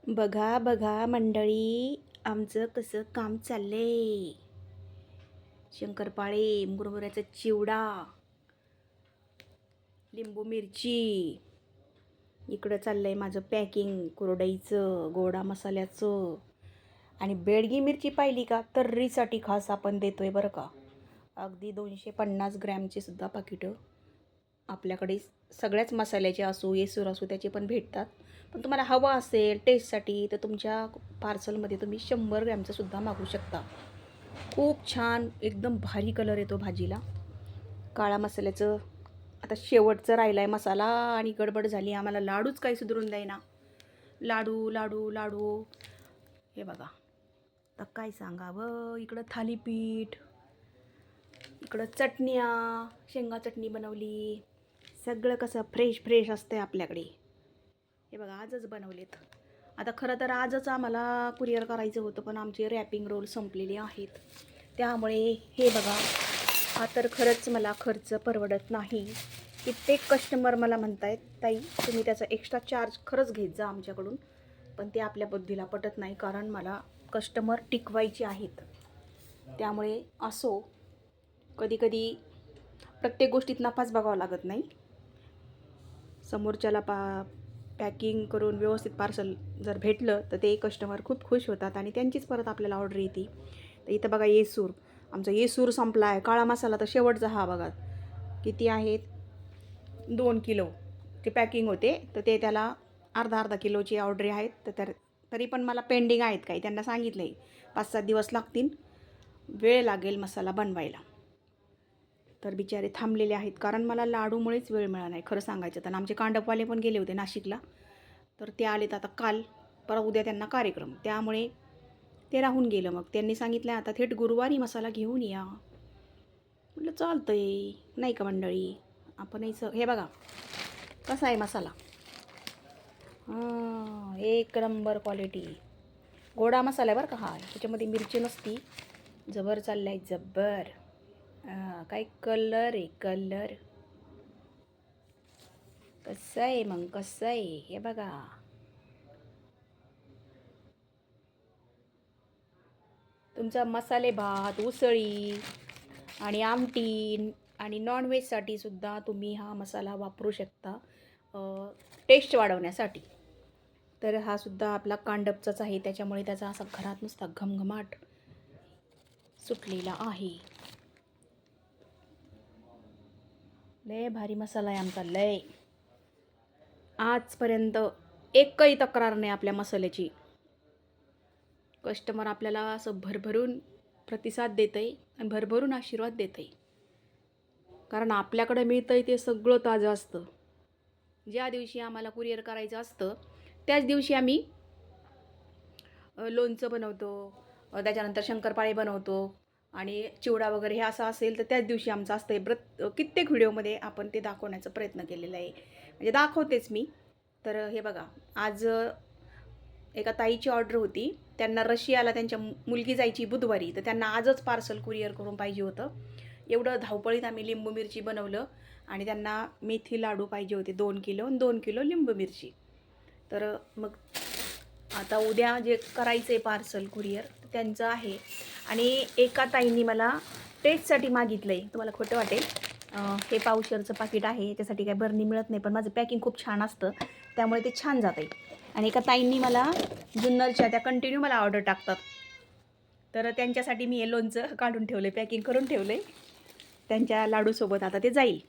बघा बघा मंडळी, आमचं कसं काम चाललंय. शंकरपाळे, मुरमुऱ्याचा चिवडा, लिंबू मिरची. इकडं चाललंय माझं पॅकिंग कुरडईचं, गोडा मसाल्याचं. आणि बेडगी मिरची पाहिली का, तर्रीसाठी खास आपण देतोय बरं का. अगदी 250 ग्रॅमची सुद्धा पाकिटं आपल्याकडे सगळ्याच मसाल्याचे असो, येसूर असो, त्याचे पण भेटतात. पण तुम्हाला हवा असेल टेस्टसाठी तर तुमच्या पार्सलमध्ये तुम्ही 100 ग्रॅमचं सुद्धा मागू शकता. खूप छान एकदम भारी कलर येतो भाजीला. काळा मसाल्याचं आता शेवटचं राहिला आहे मसाला आणि गडबड झाली. आम्हाला लाडूच काही सुधरून द्यायना. लाडू लाडू लाडू हे बघा. तर काय सांगावं, इकडं थालीपीठ, इकडं चटण्या, शेंगा चटणी बनवली. सगळं कसं फ्रेश फ्रेश असतं आपल्याकडे. हे बघा आजच बनवलेत. आता खरं तर आजच आम्हाला कुरिअर करायचं होतं, पण आमचे रॅपिंग रोल संपलेले आहेत. त्यामुळे हे बघा, हा तर खरंच मला खर्च परवडत नाही. कित्येक कस्टमर मला म्हणतायत, ताई तुम्ही त्याचा एक्स्ट्रा चार्ज खरंच घेत जा आमच्याकडून, पण ते आपल्या बुद्धीला पटत नाही, कारण मला कस्टमर टिकवायचे आहेत. त्यामुळे असो, कधीकधी प्रत्येक गोष्टीत नफाच बघावा लागत नाही. समोरच्याला पॅकिंग करून व्यवस्थित पार्सल जर भेटलं तर ते कस्टमर खूप खुश होतात आणि त्यांचीच परत आपल्याला ऑर्डर येते. तर इथं बघा येसूर, आमचा येसूर संपला आहे. काळा मसाला तर शेवटचा हा बघा किती आहेत, 2 किलो ते पॅकिंग होते, तर ते त्याला अर्धा किलोची ऑर्डर आहेत. तर तरी पण मला पेंडिंग आहेत काही, त्यांना सांगितलं आहे 5-7 दिवस लागतील, वेळ लागेल मसाला बनवायला. तर बिचारे थांबलेले आहेत, कारण मला लाडूमुळेच वेळ मिळाला नाही खरं सांगायचं तर. आमचे कांडपवाले पण गेले होते नाशिकला, तर ते आलेत आता काल, परवा उद्या त्यांना कार्यक्रम, त्यामुळे ते राहून गेलं. मग त्यांनी सांगितलं आता थेट गुरुवारी मसाला घेऊन या. म्हटलं चालतं आहे, नाही का मंडळी. आपणही हे बघा कसा आहे मसाला. एक नंबर क्वालिटी गोडा मसाला आहे बरं का हा. त्याच्यामध्ये मिरची नसती. जबर चाललाय जब्बर. काय कलर आहे, कलर कसं आहे मग, कसं आहे हे बघा. तुमचा मसाले भात, उसळी आणि आमटी आणि नॉनव्हेजसाठी सुद्धा तुम्ही हा मसाला वापरू शकता टेस्ट वाढवण्यासाठी. तर हा सुद्धा आपला कांडपचाच आहे, त्याच्यामुळे त्याचा असा घरात नुसता घमघमाट सुटलेला आहे. लय भारी मसाला आहे आमचा, लय. आजपर्यंत एकही तक्रार नाही आपल्या मसाल्याची. कस्टमर आपल्याला असं भरभरून प्रतिसाद देतंय आणि भरभरून आशीर्वाद देतंय, कारण आपल्याकडे मिळतंय ते सगळं ताजं असतं. ज्या दिवशी आम्हाला कुरिअर करायचं असतं त्याच दिवशी आम्ही लोणचं बनवतो, त्याच्यानंतर शंकरपाळे बनवतो आणि चिवडा वगैरे हे असं असेल तर त्याच दिवशी आमचं असतं. कित्येक व्हिडिओमध्ये आपण ते दाखवण्याचा प्रयत्न केलेला आहे, म्हणजे दाखवतेच मी. तर हे बघा, आज एका ताईची ऑर्डर होती, त्यांना रशियाला त्यांच्या मुलगी जायची बुधवारी, तर त्यांना आजच पार्सल कुरिअर करून पाहिजे होतं. एवढं धावपळीत आम्ही लिंबू मिरची बनवलं आणि त्यांना मेथी लाडू पाहिजे होते 2 किलो आणि 2 किलो लिंबू मिरची. तर मग आता उद्या जे करायचं आहे पार्सल कुरिअर त्यांचं आहे. आणि एका ताईंनी मला टेस्टसाठी मागितलं आहे, तुम्हाला खोटं वाटेल. हे पावशरचं पाकिट आहे, याच्यासाठी काही बरणी मिळत नाही, पण माझं पॅकिंग खूप छान असतं त्यामुळे ते छान जातं आहे. आणि एका ताईंनी मला जुन्नरच्या, त्या कंटिन्यू मला ऑर्डर टाकतात, तर त्यांच्यासाठी मी हे लोणचं काढून ठेवलं आहे, पॅकिंग करून ठेवलं आहे. त्यांच्या लाडूसोबत आता ते जाईल.